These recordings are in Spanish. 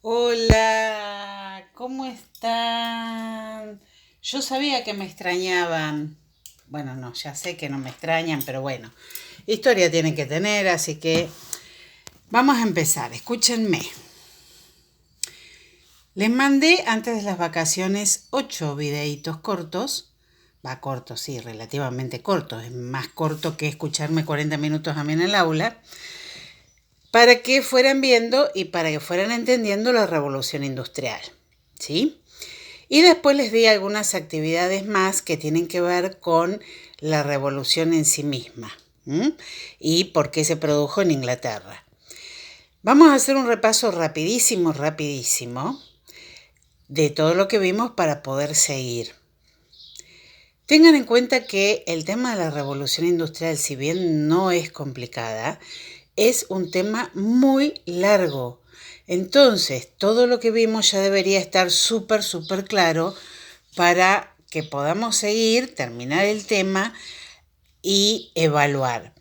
Hola, ¿cómo están? Yo sabía que me extrañaban. Bueno, no, ya sé que no me extrañan, pero bueno, historia tienen que tener, así que vamos a empezar. Escúchenme. Les mandé antes de las vacaciones 8 videitos cortos. Va corto, sí, relativamente corto. Es más corto que escucharme 40 minutos a mí en el aula. Para que fueran viendo y para que fueran entendiendo la revolución industrial. ¿Sí? Y después les di algunas actividades más que tienen que ver con la revolución en sí misma. ¿M? Y por qué se produjo en Inglaterra. Vamos a hacer un repaso rapidísimo, de todo lo que vimos para poder seguir. Tengan en cuenta que el tema de la revolución industrial, si bien no es complicada, es un tema muy largo. Entonces, todo lo que vimos ya debería estar súper claro para que podamos seguir, terminar el tema y evaluar.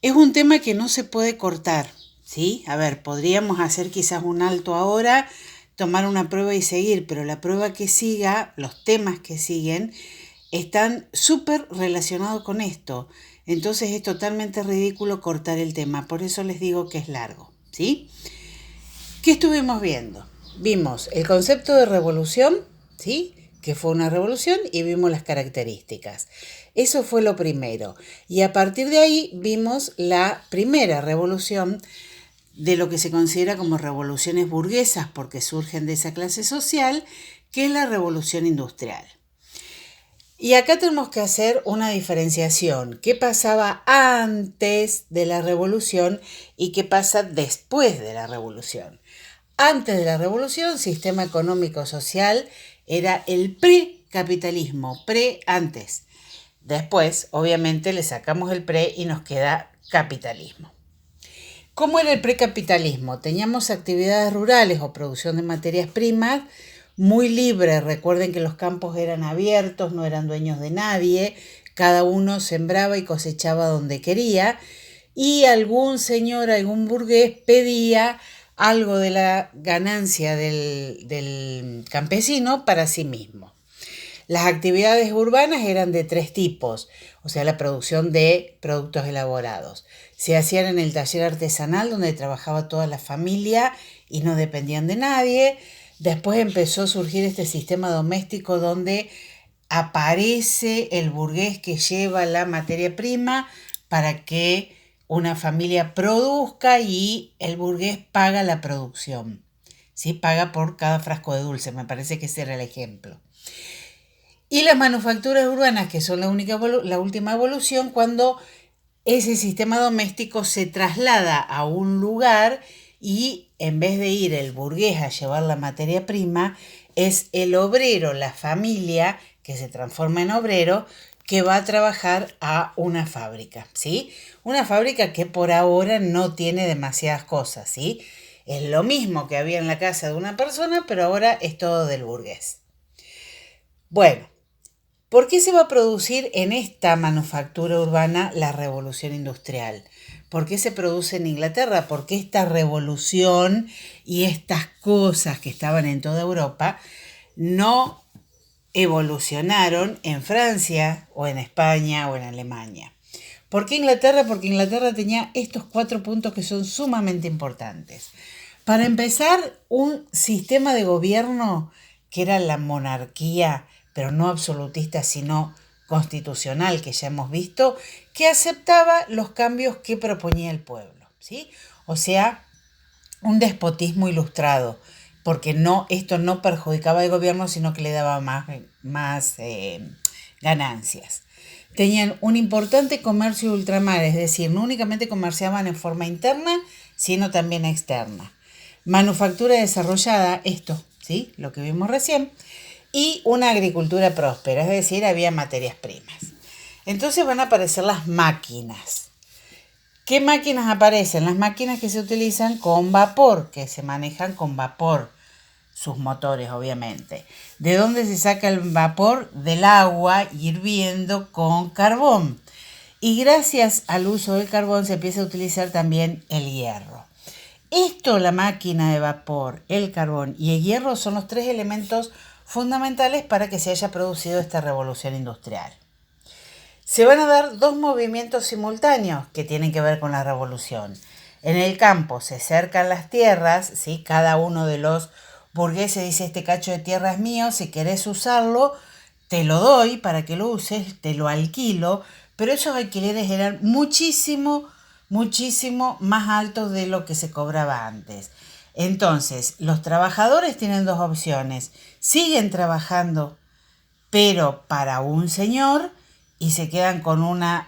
Es un tema que no se puede cortar, ¿sí? A ver, podríamos hacer quizás un alto ahora, tomar una prueba y seguir, pero la prueba que siga, los temas que siguen, están súper relacionados con esto. Entonces es totalmente ridículo cortar el tema, por eso les digo que es largo, ¿sí? ¿Qué estuvimos viendo? Vimos el concepto de revolución, ¿sí? Que fue una revolución, y vimos las características. Eso fue lo primero. Y a partir de ahí vimos la primera revolución de lo que se considera como revoluciones burguesas, porque surgen de esa clase social, que es la revolución industrial. Y acá tenemos que hacer una diferenciación. ¿Qué pasaba antes de la revolución y qué pasa después de la revolución? Antes de la revolución, sistema económico social era el precapitalismo, antes. Después, obviamente, le sacamos el pre y nos queda capitalismo. ¿Cómo era el precapitalismo? Teníamos actividades rurales o producción de materias primas muy libre. Recuerden que los campos eran abiertos, no eran dueños de nadie, cada uno sembraba y cosechaba donde quería, y algún señor, algún burgués pedía algo de la ganancia del campesino para sí mismo. Las actividades urbanas eran de tres tipos, o sea, la producción de productos elaborados. Se hacían en el taller artesanal donde trabajaba toda la familia y no dependían de nadie. Después empezó a surgir este sistema doméstico donde aparece el burgués que lleva la materia prima para que una familia produzca y el burgués paga la producción. ¿Sí? Paga por cada frasco de dulce, me parece que ese era el ejemplo. Y las manufacturas urbanas, que son la última evolución, cuando ese sistema doméstico se traslada a un lugar y en vez de ir el burgués a llevar la materia prima, es el obrero, la familia, que se transforma en obrero, que va a trabajar a una fábrica, ¿sí? Una fábrica que por ahora no tiene demasiadas cosas, ¿sí? Es lo mismo que había en la casa de una persona, pero ahora es todo del burgués. Bueno, ¿por qué se va a producir en esta manufactura urbana la revolución industrial? ¿Por qué se produce en Inglaterra? ¿Por qué esta revolución y estas cosas que estaban en toda Europa no evolucionaron en Francia o en España o en Alemania? ¿Por qué Inglaterra? Porque Inglaterra tenía estos 4 puntos que son sumamente importantes. Para empezar, un sistema de gobierno que era la monarquía, pero no absolutista, sino constitucional, que ya hemos visto, que aceptaba los cambios que proponía el pueblo, ¿sí? O sea, un despotismo ilustrado, porque esto no perjudicaba al gobierno, sino que le daba más ganancias. Tenían un importante comercio de ultramar, es decir, no únicamente comerciaban en forma interna, sino también externa. Manufactura desarrollada, esto, ¿sí? Lo que vimos recién, y una agricultura próspera, es decir, había materias primas. Entonces van a aparecer las máquinas. ¿Qué máquinas aparecen? Las máquinas que se utilizan con vapor, que se manejan con vapor, sus motores obviamente. ¿De dónde se saca el vapor? Del agua hirviendo con carbón. Y gracias al uso del carbón se empieza a utilizar también el hierro. Esto, la máquina de vapor, el carbón y el hierro son los 3 elementos fundamentales para que se haya producido esta revolución industrial. Se van a dar 2 movimientos simultáneos que tienen que ver con la revolución. En el campo se cercan las tierras, ¿sí? Cada uno de los burgueses dice: este cacho de tierra es mío, si querés usarlo, te lo doy para que lo uses, te lo alquilo, pero esos alquileres eran muchísimo más altos de lo que se cobraba antes. Entonces, los trabajadores tienen 2 opciones: siguen trabajando, pero para un señor, y se quedan con una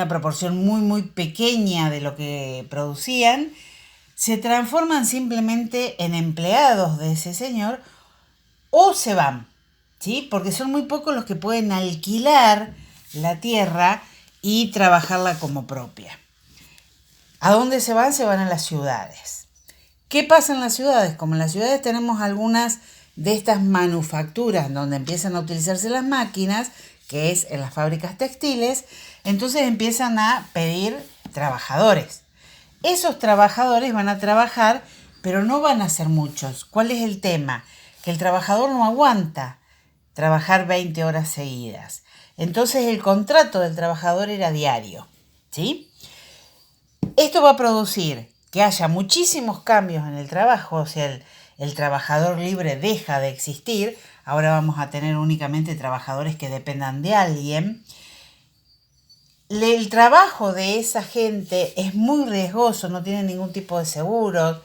proporción muy pequeña de lo que producían, se transforman simplemente en empleados de ese señor o se van, ¿sí? Porque son muy pocos los que pueden alquilar la tierra y trabajarla como propia. ¿A dónde se van? Se van a las ciudades. ¿Qué pasa en las ciudades? Como en las ciudades tenemos algunas de estas manufacturas donde empiezan a utilizarse las máquinas, que es en las fábricas textiles, entonces empiezan a pedir trabajadores. Esos trabajadores van a trabajar, pero no van a ser muchos. ¿Cuál es el tema? Que el trabajador no aguanta trabajar 20 horas seguidas. Entonces el contrato del trabajador era diario, ¿sí? Esto va a producir que haya muchísimos cambios en el trabajo, o sea, el trabajador libre deja de existir. Ahora vamos a tener únicamente trabajadores que dependan de alguien. El trabajo de esa gente es muy riesgoso, no tiene ningún tipo de seguros,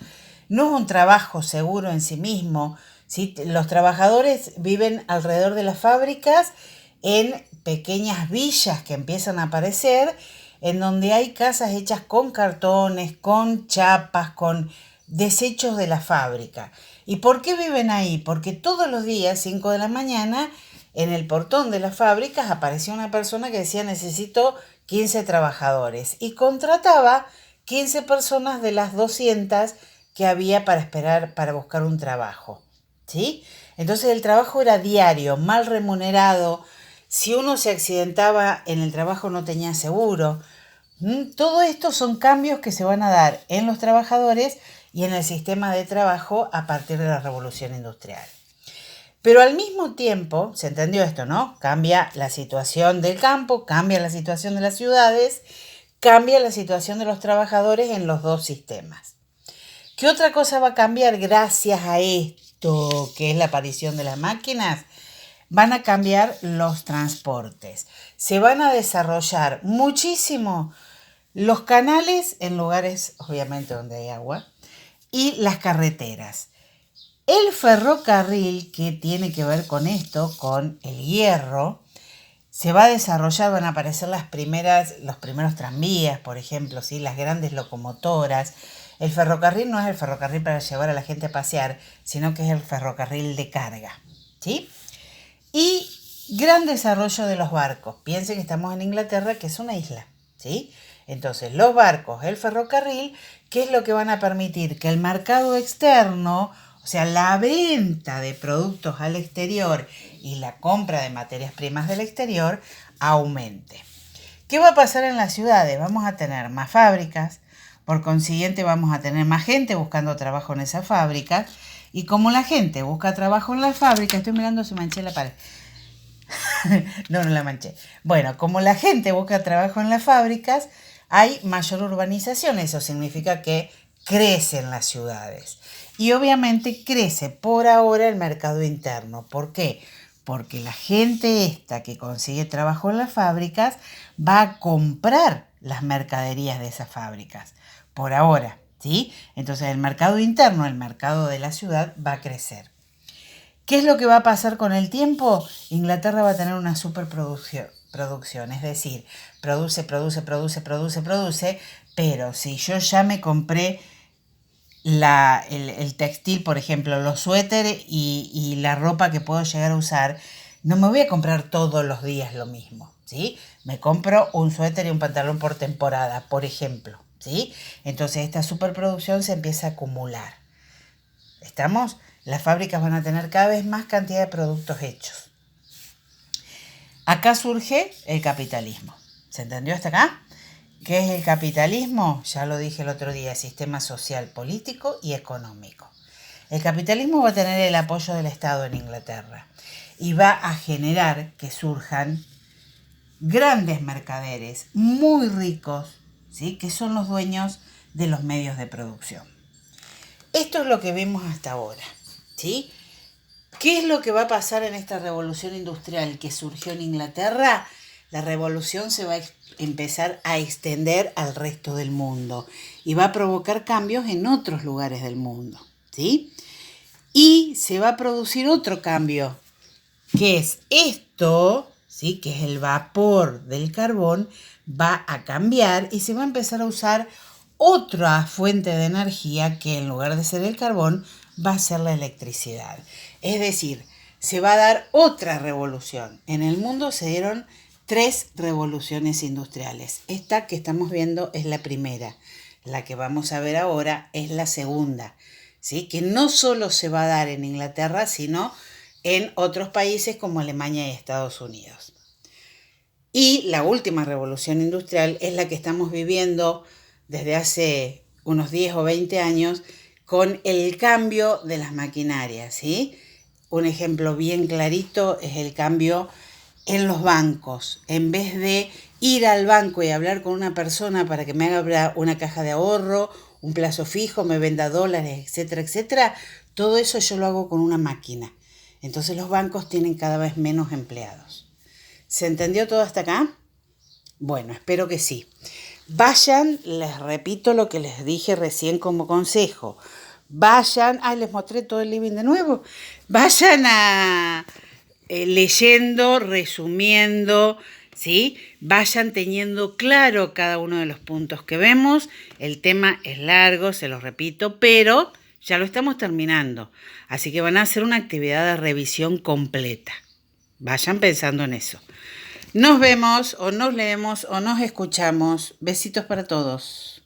no es un trabajo seguro en sí mismo, ¿sí? Los trabajadores viven alrededor de las fábricas en pequeñas villas que empiezan a aparecer, en donde hay casas hechas con cartones, con chapas, con desechos de la fábrica. ¿Y por qué viven ahí? Porque todos los días, 5 de la mañana, en el portón de las fábricas aparecía una persona que decía: necesito 15 trabajadores, y contrataba 15 personas de las 200 que había para esperar para buscar un trabajo, ¿sí? Entonces el trabajo era diario, mal remunerado. Si uno se accidentaba en el trabajo no tenía seguro. Todo esto son cambios que se van a dar en los trabajadores y en el sistema de trabajo a partir de la revolución industrial. Pero al mismo tiempo, se entendió esto, ¿no? Cambia la situación del campo, cambia la situación de las ciudades, cambia la situación de los trabajadores en los 2 sistemas. ¿Qué otra cosa va a cambiar gracias a esto, que es la aparición de las máquinas? Van a cambiar los transportes. Se van a desarrollar muchísimo los canales en lugares, obviamente, donde hay agua, y las carreteras. El ferrocarril, que tiene que ver con esto, con el hierro, se va a desarrollar, van a aparecer los primeros tranvías, por ejemplo, ¿sí? Las grandes locomotoras. El ferrocarril no es el ferrocarril para llevar a la gente a pasear, sino que es el ferrocarril de carga, ¿sí? Y gran desarrollo de los barcos. Piensen que estamos en Inglaterra, que es una isla, ¿sí? Entonces, los barcos, el ferrocarril, ¿qué es lo que van a permitir? Que el mercado externo, o sea, la venta de productos al exterior y la compra de materias primas del exterior, aumente. ¿Qué va a pasar en las ciudades? Vamos a tener más fábricas, por consiguiente vamos a tener más gente buscando trabajo en esas fábricas, y como la gente busca trabajo en las fábricas, estoy mirando si manché la pared. No la manché. Bueno, como la gente busca trabajo en las fábricas, hay mayor urbanización. Eso significa que crecen las ciudades. Y obviamente crece por ahora el mercado interno. ¿Por qué? Porque la gente esta que consigue trabajo en las fábricas va a comprar las mercaderías de esas fábricas. Por ahora, ¿sí? Entonces el mercado interno, el mercado de la ciudad, va a crecer. ¿Qué es lo que va a pasar con el tiempo? Inglaterra va a tener una superproducción, es decir, produce, pero si yo ya me compré el textil, por ejemplo, los suéteres y la ropa que puedo llegar a usar, no me voy a comprar todos los días lo mismo, ¿sí? Me compro un suéter y un pantalón por temporada, por ejemplo, ¿sí? Entonces esta superproducción se empieza a acumular. ¿Estamos? Las fábricas van a tener cada vez más cantidad de productos hechos. Acá surge el capitalismo. ¿Se entendió hasta acá? ¿Qué es el capitalismo? Ya lo dije el otro día, sistema social, político y económico. El capitalismo va a tener el apoyo del Estado en Inglaterra y va a generar que surjan grandes mercaderes muy ricos, ¿sí? Que son los dueños de los medios de producción. Esto es lo que vemos hasta ahora, ¿sí? ¿Qué es lo que va a pasar en esta revolución industrial que surgió en Inglaterra? La revolución se va a empezar a extender al resto del mundo y va a provocar cambios en otros lugares del mundo, ¿sí? Y se va a producir otro cambio, que es esto, ¿sí? Que es el vapor del carbón, va a cambiar y se va a empezar a usar otra fuente de energía que en lugar de ser el carbón va a ser la electricidad. Es decir, se va a dar otra revolución. En el mundo se dieron 3 revoluciones industriales. Esta que estamos viendo es la primera. La que vamos a ver ahora es la segunda, ¿sí? Que no solo se va a dar en Inglaterra, sino en otros países como Alemania y Estados Unidos. Y la última revolución industrial es la que estamos viviendo desde hace unos 10 o 20 años con el cambio de las maquinarias, ¿sí? Un ejemplo bien clarito es el cambio en los bancos. En vez de ir al banco y hablar con una persona para que me haga una caja de ahorro, un plazo fijo, me venda dólares, etcétera, etcétera, todo eso yo lo hago con una máquina. Entonces los bancos tienen cada vez menos empleados. ¿Se entendió todo hasta acá? Bueno, espero que sí. Vayan, les repito lo que les dije recién como consejo. Vayan, les mostré todo el living de nuevo. Vayan a leyendo, resumiendo, ¿sí? Vayan teniendo claro cada uno de los puntos que vemos. El tema es largo, se los repito, pero ya lo estamos terminando. Así que van a hacer una actividad de revisión completa. Vayan pensando en eso. Nos vemos o nos leemos o nos escuchamos. Besitos para todos.